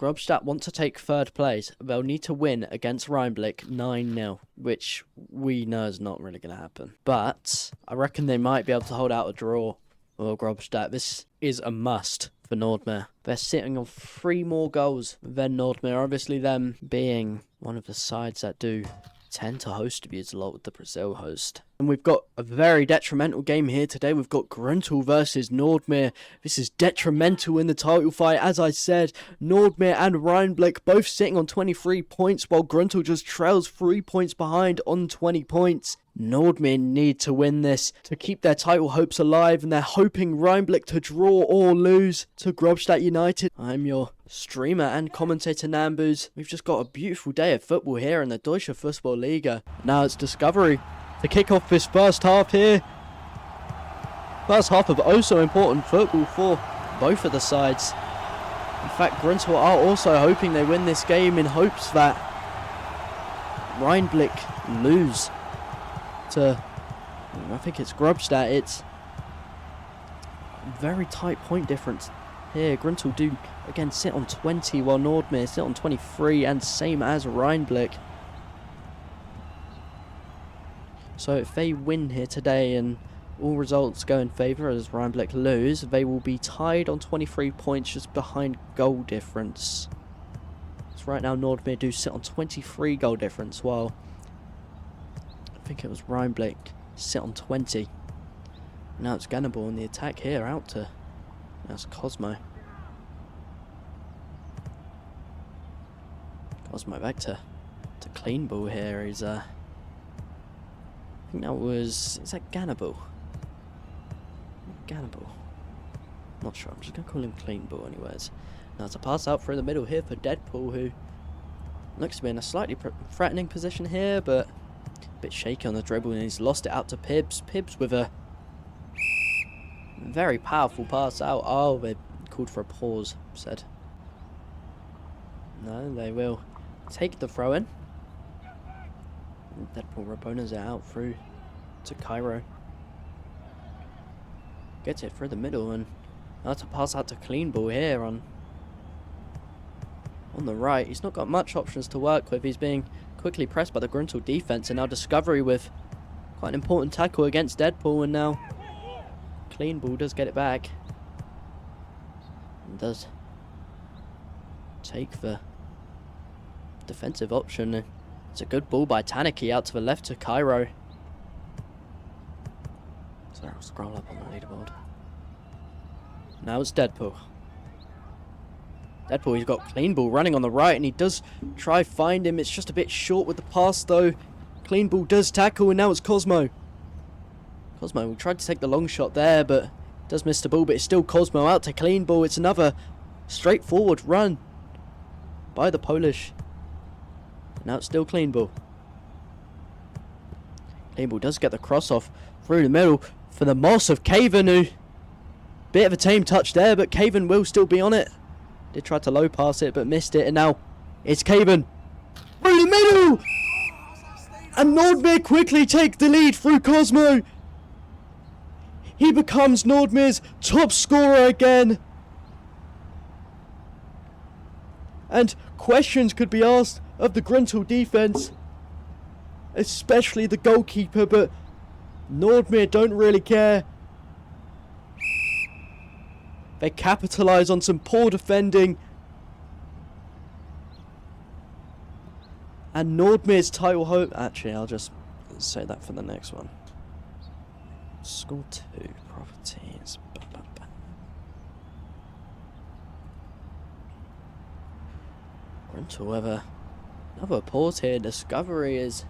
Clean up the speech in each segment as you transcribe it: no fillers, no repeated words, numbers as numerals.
Grobstadt want to take third place, they'll need to win against Rheinblick 9-0, which we know is not really going to happen. But I reckon they might be able to hold out a draw for Grobstadt. This is a must for Nordmeer. They're sitting on 3 more goals than Nordmeer, obviously them being one of the sides that do tend to host abuse a lot with the Brazil host. And we've got a very detrimental game here today. We've got Grüntal versus Nordmeer. This is detrimental in the title fight. As I said, Nordmeer and Rheinblick both sitting on 23 points, while Grüntal just trails 3 points behind on 20 points. Nordmeer need to win this to keep their title hopes alive, and they're hoping Rheinblick to draw or lose to Grobstadt United. I'm your streamer and commentator namboooz. We've just got a beautiful day of football here in the Deutscher Fußball-Liga. Now it's Discovery to kick off this first half here. First half of also important football for both of the sides. In fact, Grüntal are also hoping they win this game in hopes that Rheinblick lose to, I think it's Grobstadt. It's a very tight point difference here. Grüntal do again sit on 20 while Nordmeer sit on 23, and same as Rheinblick. So if they win here today and all results go in favour as Rheinblick lose, they will be tied on 23 points just behind goal difference. So right now Nordmeer do sit on 23 goal difference, while I think it was Rheinblick sit on 20. Now it's Gannibal in the attack here, out to, that's Cosmo. Cosmo back to clean ball here. He's I think that was, is that Gannibal? Gannibal. Not sure, I'm just going to call him clean ball anyways. Now it's a pass out through the middle here for Deadpool, who looks to be in a slightly threatening position here, but a bit shaky on the dribble, and he's lost it out to Pibbs. Pibbs with a very powerful pass out. Oh, they called for a pause, said. No, they will take the throw in. Deadpool Rabonas it out through to Cairo. Gets it through the middle, and that's a pass out to clean ball here on the right. He's not got much options to work with. He's being quickly pressed by the Grüntal defense, and now Discovery with quite an important tackle against Deadpool, and now clean ball does get it back and does take the defensive option. It's a good ball by Taniki out to the left to Cairo. So I'll scroll up on the leaderboard. Now it's Deadpool. Deadpool, he's got clean ball running on the right, and he does try find him. It's just a bit short with the pass though. Clean ball does tackle, and now it's Cosmo. Cosmo will try to take the long shot there, but does miss the ball, but it's still Cosmo out to clean ball. It's another straightforward run by the Polish. Now it's still clean ball. Clean ball does get the cross off through the middle for the Moss of Caven, who bit of a tame touch there, but Caven will still be on it. Did try to low pass it, but missed it, and now it's Caven through the middle, and Nordmeer quickly take the lead through Cosmo. He becomes Nordmeer's top scorer again. And questions could be asked of the Grüntal defense, especially the goalkeeper, but Nordmeer don't really care. They capitalise on some poor defending, and Nordmeer's title hope. Actually, I'll just say that for the next one. Score 2 properties. Grüntal with another pause here. Discovery is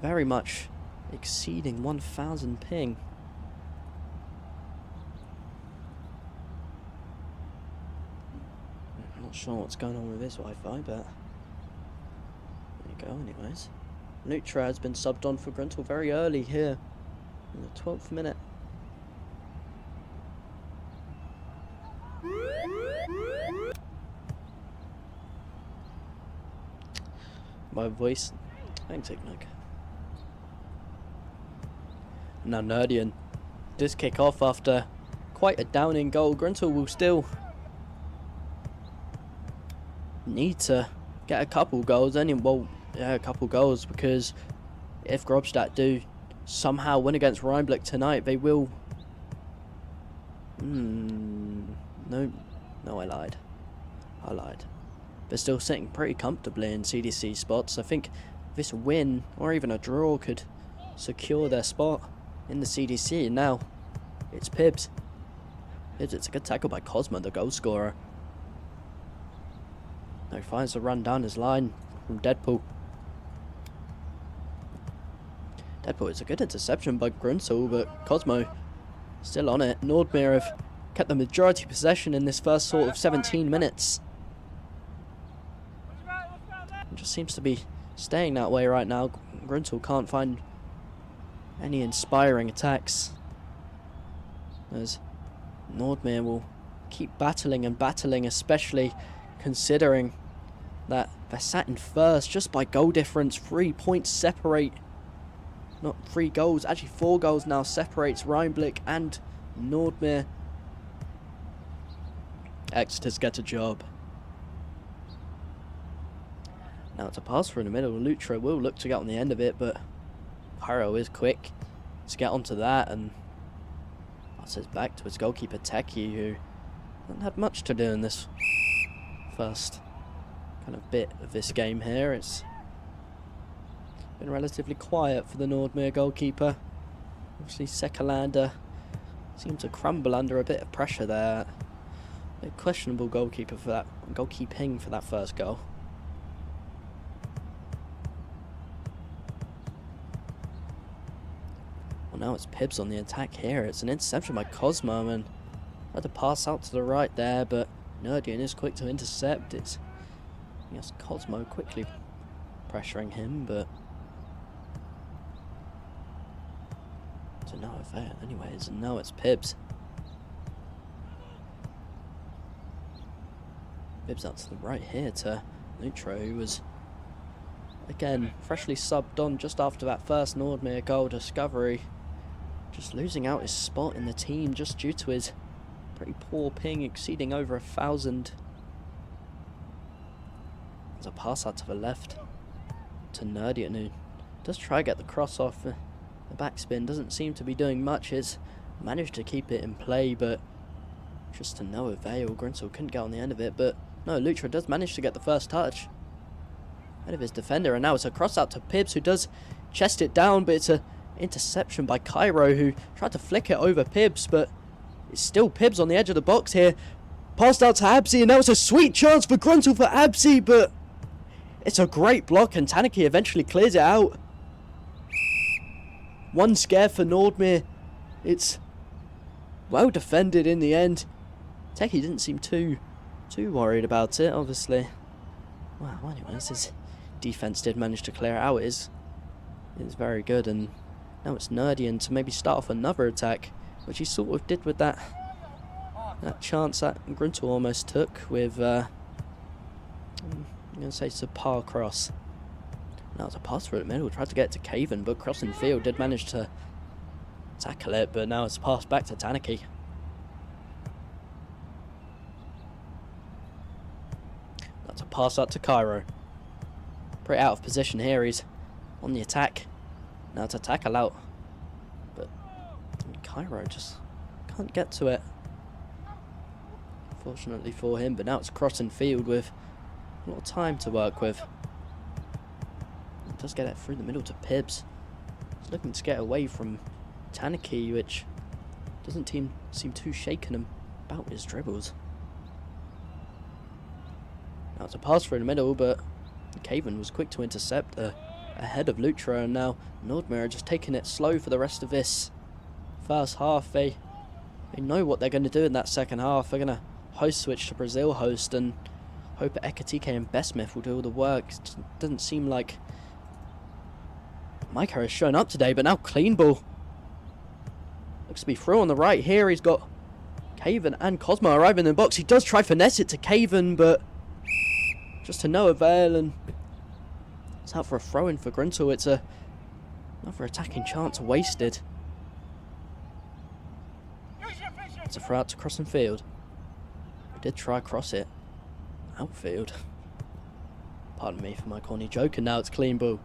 very much exceeding 1000 ping. I'm not sure what's going on with this Wi-Fi, but there you go anyways. Nutra has been subbed on for Grüntal very early here in the 12th minute. My voice. Thanks, Ignic. Now Nerdian does kick off after quite a downing goal. Grüntal will still need to get a couple goals. A couple goals, because if Grobstadt do somehow win against Rheinblick tonight, they will... No, I lied. They're still sitting pretty comfortably in CDC spots. I think this win, or even a draw, could secure their spot in the CDC. And now, it's Pibbs. It's a good tackle by Cosmo, the goal scorer. No, finds the run down his line from Deadpool. It's a good interception by Grüntal, but Cosmo still on it. Nordmeer have kept the majority possession in this first sort of 17 minutes. It just seems to be staying that way right now. Grüntal can't find any inspiring attacks, as Nordmeer will keep battling and battling, especially considering that they're sat in first just by goal difference. 3 points separate, not 3 goals, actually 4 goals now separates Rheinblick and Nordmeer. Exeter's get a job. Now it's a pass through the middle. Lutra will look to get on the end of it, but Cairo is quick to get onto that and passes back to his goalkeeper Teki, who hasn't had much to do in this first kind of bit of this game here. It's been relatively quiet for the Nordmeer goalkeeper. Obviously Sekalander seemed to crumble under a bit of pressure there. A questionable goalkeeping for that first goal. Well, now it's Pibbs on the attack here. It's an interception by Cosmo, and had to pass out to the right there, but Nerdian is quick to intercept. It's, yes, Cosmo quickly pressuring him, but to no avail anyways, and now it's Pibbs. Pibbs out to the right here to Lutro, who was again freshly subbed on just after that first Nordmeer goal discovery, just losing out his spot in the team just due to his pretty poor ping exceeding over 1,000. There's a pass out to the left to Nerdian, who does try to get the cross off. The backspin doesn't seem to be doing much. He's managed to keep it in play, but just to no avail. Grüntal couldn't get on the end of it, but no, Lutra does manage to get the first touch ahead of his defender, and now it's a cross out to Pibbs, who does chest it down, but it's an interception by Cairo, who tried to flick it over Pibbs, but it's still Pibbs on the edge of the box here. Passed out to Abzi, and now it's a sweet chance for Grüntal for Abzi, but it's a great block, and Tanaki eventually clears it out. One scare for Nordmeer. It's well defended in the end. Teki didn't seem too worried about it, obviously. Wow, anyways, his defense did manage to clear it out. It is very good, and now it's Nerdian to maybe start off another attack, which he sort of did with that chance that Grüntal almost took with, I'm going to say, subpar cross. Now it's a pass through the middle, tried to get it to Caven, but crossing field did manage to tackle it, but now it's a pass back to Tanaki. That's a pass out to Cairo. Pretty out of position here, he's on the attack. Now to tackle out, but Cairo just can't get to it. Fortunately for him, but now it's crossing field with a lot of time to work with. He does get it through the middle to Pibbs. He's looking to get away from Tanaki, which doesn't seem too shaken about his dribbles. Now it's a pass through the middle, but Caven was quick to intercept ahead of Lutra, and now Nordmeer are just taking it slow for the rest of this first half. They know what they're going to do in that second half. They're going to host switch to Brazil host and hope that Ekatike and Besmith will do all the work. It just doesn't seem like Micah has shown up today, but now clean ball. Looks to be through on the right here. He's got Caven and Cosmo arriving in the box. He does try finesse it to Caven, but just to no avail, and it's out for a throw-in for Grüntal. It's another attacking chance wasted. It's a throw out to crossing field. We did try cross it outfield. Pardon me for my corny joke, and now it's clean ball.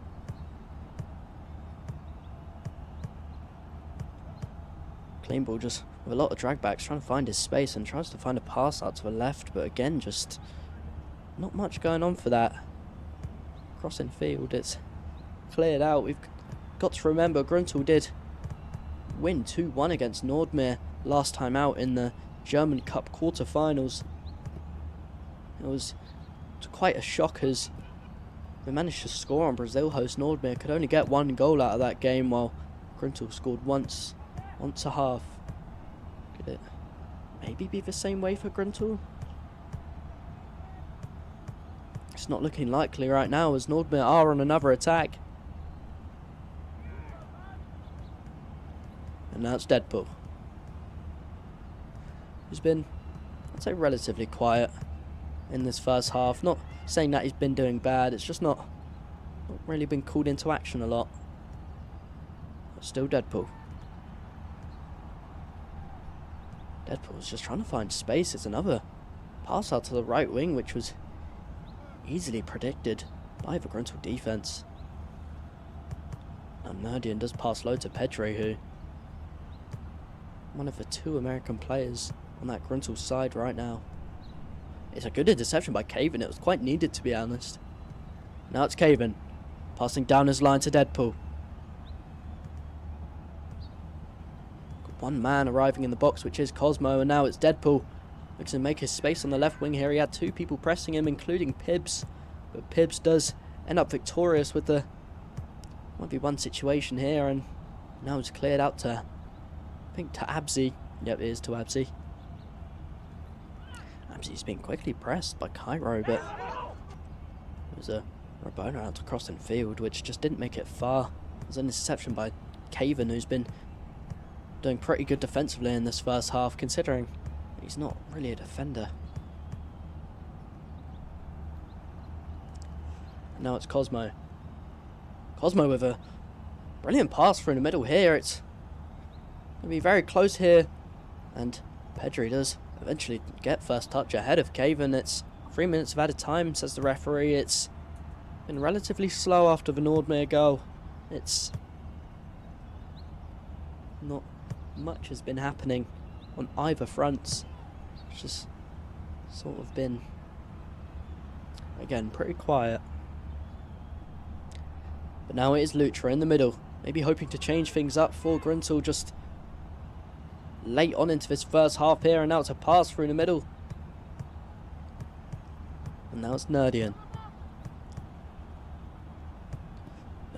Clean ball just with a lot of drag backs, trying to find his space and tries to find a pass out to the left, but again, just not much going on for that. Crossing field, it's cleared out. We've got to remember Grüntal did win 2-1 against Nordmeer last time out in the German Cup quarter-finals. It was quite a shock as we managed to score on Brazil host Nordmeer. Could only get 1 goal out of that game, while Grüntal scored once a half. Could it maybe be the same way for Grüntal? It's not looking likely right now as Nordmeer are on another attack. And now it's Deadpool, who's been, I'd say, relatively quiet in this first half. Not saying that he's been doing bad, it's just not really been called into action a lot. But still Deadpool. Deadpool's just trying to find space. It's another pass out to the right wing, which was easily predicted by the Grüntal defense. And Merdian does pass low to Pedri, who one of the 2 American players on that Grüntal side right now. It's a good interception by Caven. It was quite needed, to be honest. Now it's Caven passing down his line to Deadpool. Got 1 man arriving in the box, which is Cosmo, and now it's Deadpool. Looks to make his space on the left wing here. He had 2 people pressing him, including Pibbs, but Pibbs does end up victorious with the 1v1 situation here, and now it's cleared out to, I think, to Abzi. Yep, it is to Abzi. Abzi's being quickly pressed by Cairo, but it was a Rabona out to crossing field, which just didn't make it far. It was an interception by Caven, who's been doing pretty good defensively in this first half, considering he's not really a defender. And now it's Cosmo. Cosmo with a brilliant pass through the middle here. It's going to be very close here. And Pedri does eventually get first touch ahead of Caven. It's 3 minutes of added time, says the referee. It's been relatively slow after the Nordmeer goal. It's not much has been happening on either fronts. It's just sort of been, again, pretty quiet. But now it is Lutra in the middle, maybe hoping to change things up for Grüntal, just late on into this first half here, and now it's a pass through the middle. And now it's Nerdian.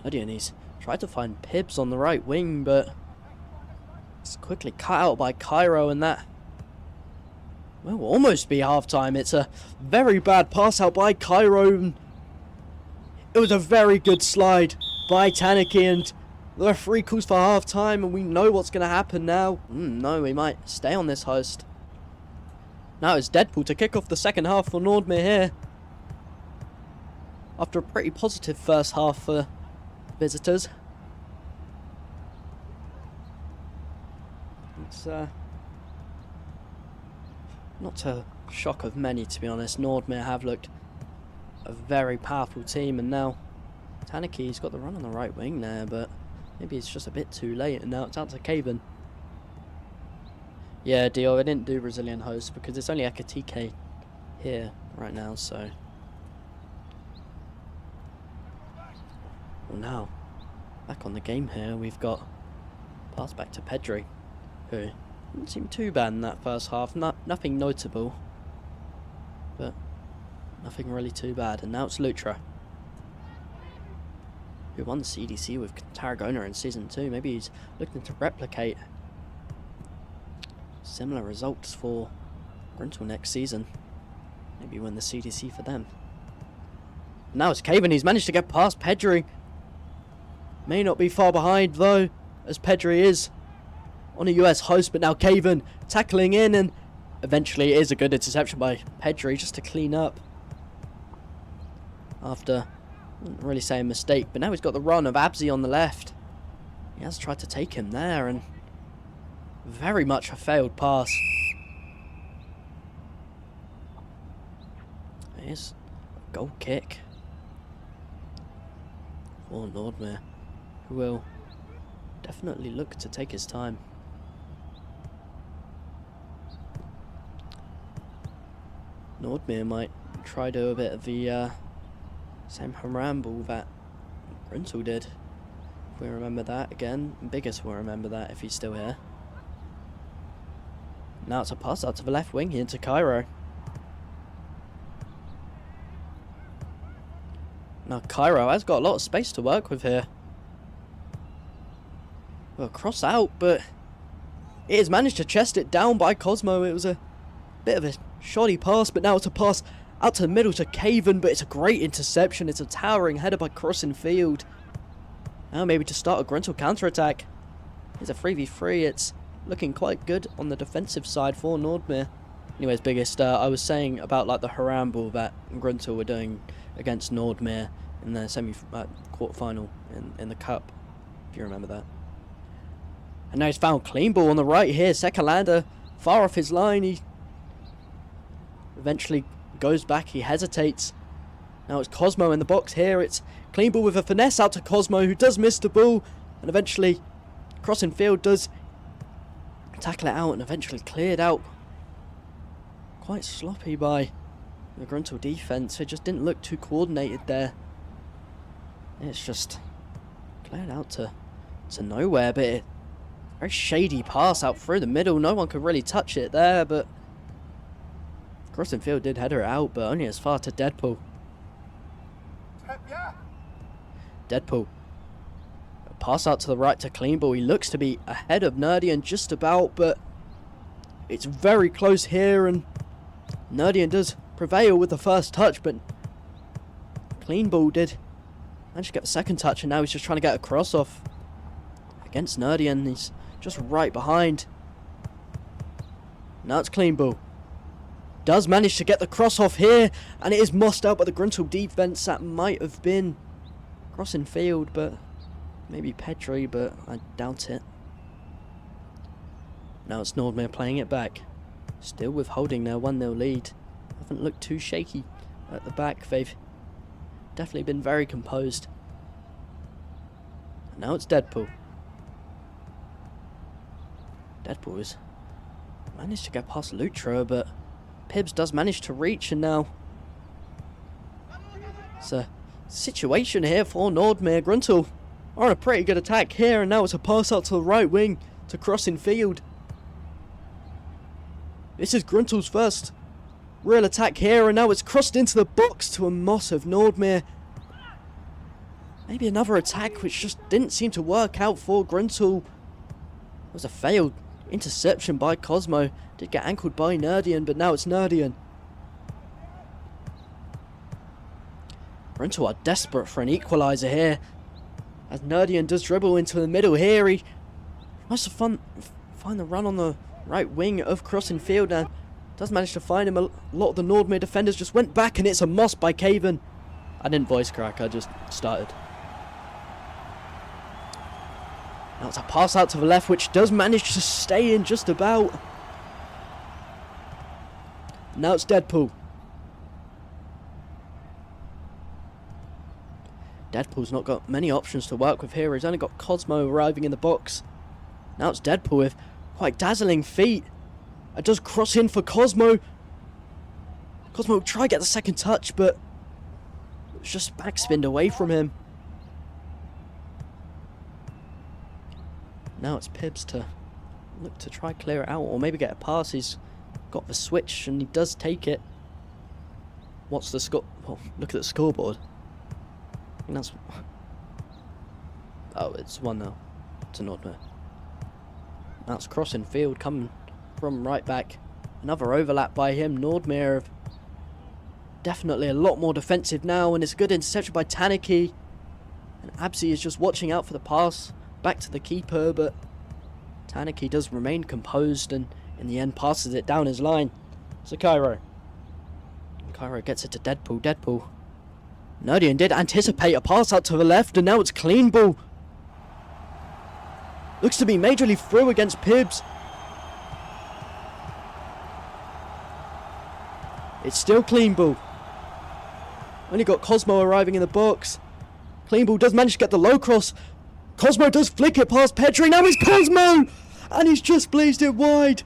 Nerdian, he's tried to find Pibbs on the right wing, but it's quickly cut out by Cairo, and that will almost be half-time. It's a very bad pass out by Cairo. It was a very good slide by Tanaki, and the referee calls for half-time, and we know what's going to happen now. No, we might stay on this host. Now it's Deadpool to kick off the second half for Nordmeer here. After a pretty positive first half for visitors. It's not to shock of many, to be honest. Nordmeer have looked a very powerful team, and now Tanaki's got the run on the right wing there, but maybe it's just a bit too late, and now it's out to Caven. Yeah, Dio, I didn't do Brazilian host because it's only Akatike here right now, so. Well, now, back on the game here, we've got pass back to Pedri, who didn't seem too bad in that first half. Nothing notable, but nothing really too bad. And now it's Lutra, who won the CDC with Tarragona in Season 2. Maybe he's looking to replicate similar results for Grüntal next season. Maybe win the CDC for them. Now it's Caven. He's managed to get past Pedri. May not be far behind though, as Pedri is on a US host, but now Caven tackling in, and eventually it is a good interception by Pedri just to clean up after, I wouldn't really say a mistake, but now he's got the run of Abzi on the left. He has tried to take him there, and very much a failed pass. Here's a goal kick for Nordmeer, who will definitely look to take his time. Nordmeer might try to do a bit of the same ramble that Grüntal did. If we remember that again, Biggest will remember that if he's still here. Now it's a pass out to the left wing into Cairo. Now Cairo has got a lot of space to work with here. Well, cross out, but it has managed to chest it down by Cosmo. It was a bit of a shoddy pass, but now it's a pass out to the middle to Caven, but it's a great interception. It's a towering header by Crossing Field. Now maybe to start a Grüntal counter-attack. It's a 3v3. It's looking quite good on the defensive side for Nordmeer. Anyways, Biggest, I was saying about like the haramble that Grüntal were doing against Nordmeer in the quarter-final in the cup, if you remember that. And now he's found clean ball on the right here. Sekalander far off his line. He eventually goes back. He hesitates. Now it's Cosmo in the box here. It's clean ball with a finesse out to Cosmo, who does miss the ball, and eventually Crossing Field does tackle it out and eventually cleared out. Quite sloppy by the Grüntal defense. It just didn't look too coordinated there. It's just cleared out to nowhere, but it, very shady pass out through the middle. No one could really touch it there, but Crossing Field did header it out, but only as far to Deadpool. Deadpool. A pass out to the right to Clean Ball. He looks to be ahead of Nerdian just about, but it's very close here, and Nerdian does prevail with the first touch, but Clean Ball did manage to get the second touch, and now he's just trying to get a cross off against Nerdian. He's just right behind. Now it's Clean Ball. Does manage to get the cross off here, and it is mossed out by the Grüntal defense. That might have been Crossing Field, but maybe Petri, but I doubt it. Now it's Nordmeer playing it back, still withholding their 1-0 lead. Haven't looked too shaky at the back. They've definitely been very composed. And now it's Deadpool. Deadpool has managed to get past Lutra, but Pibbs does manage to reach, and now it's a situation here for Nordmeer. Grüntal are on a pretty good attack here, and now it's a pass out to the right wing to Crossing Field. This is Gruntal's first real attack here, and now it's crossed into the box to a moss of Nordmeer. Maybe another attack which just didn't seem to work out for Grüntal. It was a failed interception by Cosmo. Did get ankled by Nerdian, but now it's Nerdian. Grüntal are desperate for an equaliser here, as Nerdian does dribble into the middle here. He must have find the run on the right wing of Crossing Field, and does manage to find him. A lot of the Nordmeer defenders just went back, and it's a moss by Caven. I didn't voice crack, I just started. Now it's a pass out to the left, which does manage to stay in just about. Now it's Deadpool. Deadpool's not got many options to work with here. He's only got Cosmo arriving in the box. Now it's Deadpool with quite dazzling feet. It does cross in for Cosmo. Cosmo will try to get the second touch, but it's just backspinned away from him. Now it's Pibbs to look to try clear it out, or maybe get a pass. He's got the switch, and he does take it. What's the score? Oh, look at the scoreboard. I think that's... Oh, it's 1-0 to Nordmeer. That's Crossing Field coming from right back. Another overlap by him. Nordmeer definitely a lot more defensive now, and it's a good interception by Taniki. And Absi is just watching out for the pass back to the keeper, but Taniki does remain composed, and in the end passes it down his line. So Cairo. And Cairo gets it to Deadpool. Deadpool. Nerdian did anticipate a pass out to the left, and now it's Clean Ball. Looks to be majorly through against Pibbs. It's still Clean Ball. Only got Cosmo arriving in the box. Clean ball does manage to get the low cross. Cosmo does flick it past Pedri. Now it's Cosmo! And he's just blazed it wide.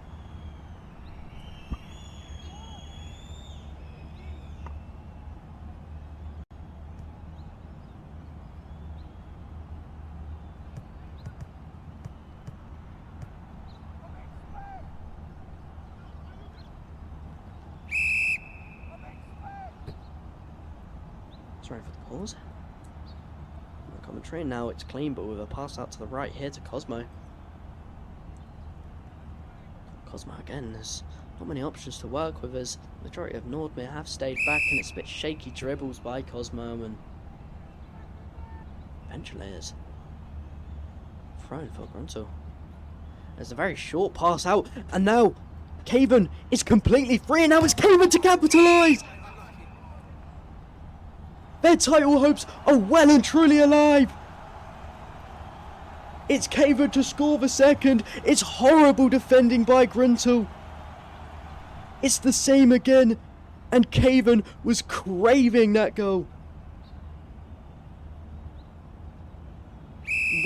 Sorry for the pause. Commentary, now it's clean, but with a pass out to the right here to Cosmo. Cosmo again, there's not many options to work with as the majority of Nordmeer have stayed back, and it's a bit shaky dribbles by Cosmo, and eventually is thrown for Grüntal. There's a very short pass out, and now Caven is completely free, and now it's Caven to capitalise! Their title hopes are well and truly alive. It's Caven to score the second. It's horrible defending by Grüntal. It's the same again. And Caven was craving that goal.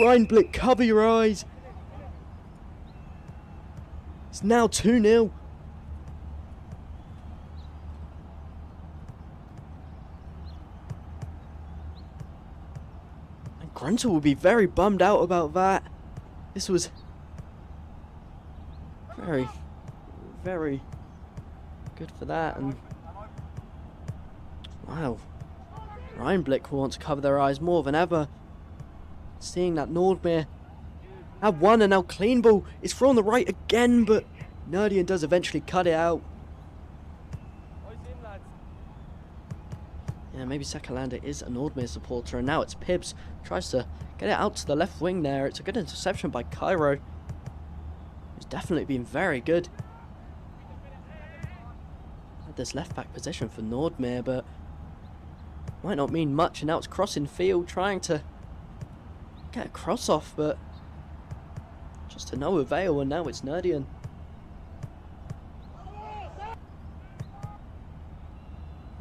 Reinblick, cover your eyes. It's now 2-0. Grüntal will be very bummed out about that. This was very, very good for that. And wow, Reinblick will want to cover their eyes more than ever. Seeing that Nordmeer have won, and now clean ball is thrown the right again, but Nerdian does eventually cut it out. Yeah, maybe Sekalander is a Nordmeer supporter, and now it's Pibbs. Tries to get it out to the left wing there. It's a good interception by Cairo. He's definitely been very good. Had this left back position for Nordmeer, but might not mean much. And now it's crossing field, trying to get a cross off, but just to no avail. And now it's Nerdian.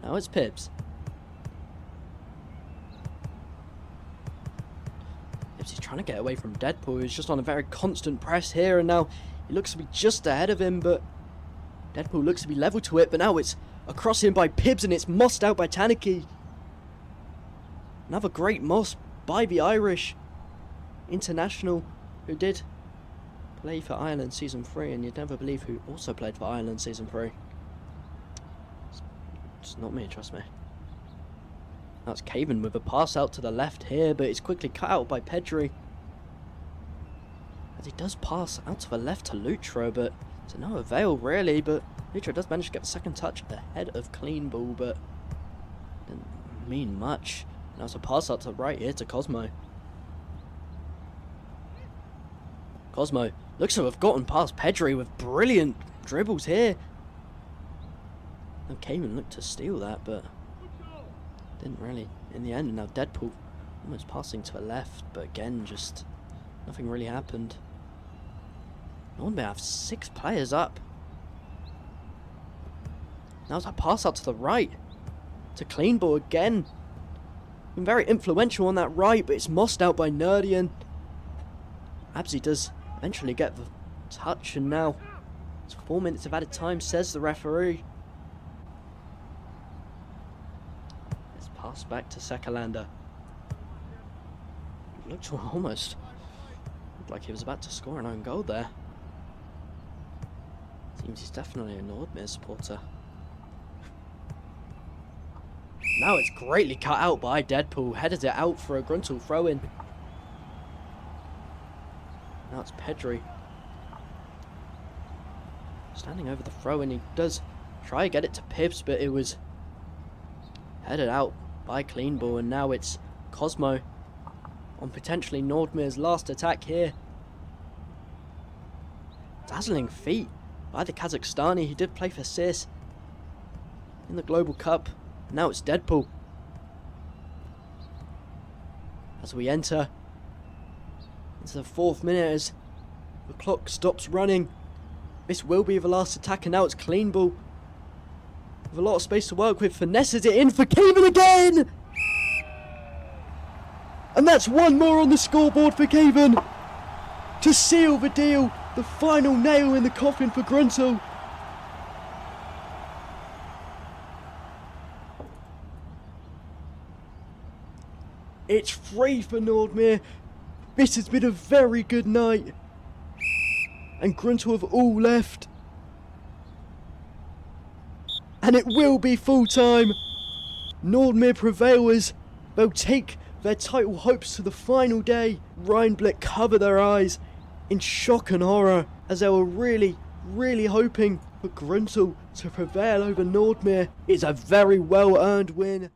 Now it's Pibbs. He's trying to get away from Deadpool, who's just on a very constant press here, and now he looks to be just ahead of him, but Deadpool looks to be level to it, but now it's a cross in by Pibbs, and it's mossed out by Taniki. Another great moss by the Irish international, who did play for Ireland Season 3, and you'd never believe who also played for Ireland Season 3. It's not me, trust me. That's Caven with a pass out to the left here, but it's quickly cut out by Pedri. As he does pass out to the left to Lutro, but to no avail really, but Lutro does manage to get the second touch at the head of clean ball, but didn't mean much. Now it's a pass out to the right here to Cosmo. Cosmo looks to have gotten past Pedri with brilliant dribbles here. And Caven looked to steal that, but didn't really in the end. And now Deadpool almost passing to the left, but again, just nothing really happened. Nordmeer have 6 players up. Now it's a pass out to the right to clean ball again. Been very influential on that right, but it's mossed out by Nerdian. Abzi does eventually get the touch, and now it's 4 minutes of added time, says the referee. Pass back to Sekalander. Looked almost like he was about to score an own goal there. Seems he's definitely a Nordmeer supporter. Now it's greatly cut out by Deadpool. Headed it out for a Grüntal throw-in. Now it's Pedri. Standing over the throw-in. He does try to get it to Pibbs, but it was headed out by clean ball, and now it's Cosmo on potentially Nordmeer's last attack here. Dazzling feat by the Kazakhstani. He did play for Sis in the Global Cup. Now it's Deadpool. As we enter into the 4th minute, as the clock stops running, this will be the last attack, and now it's clean ball. With a lot of space to work with, finesses it in for Caven again! And that's one more on the scoreboard for Cavan to seal the deal, the final nail in the coffin for Grüntal. It's 3 for Nordmeer. This has been a very good night. And Grüntal have all left. And it will be full time. Nordmeer prevail as they'll take their title hopes to the final day. Rheinblick cover their eyes in shock and horror as they were really hoping for Grüntal to prevail over Nordmeer. It's a very well earned win.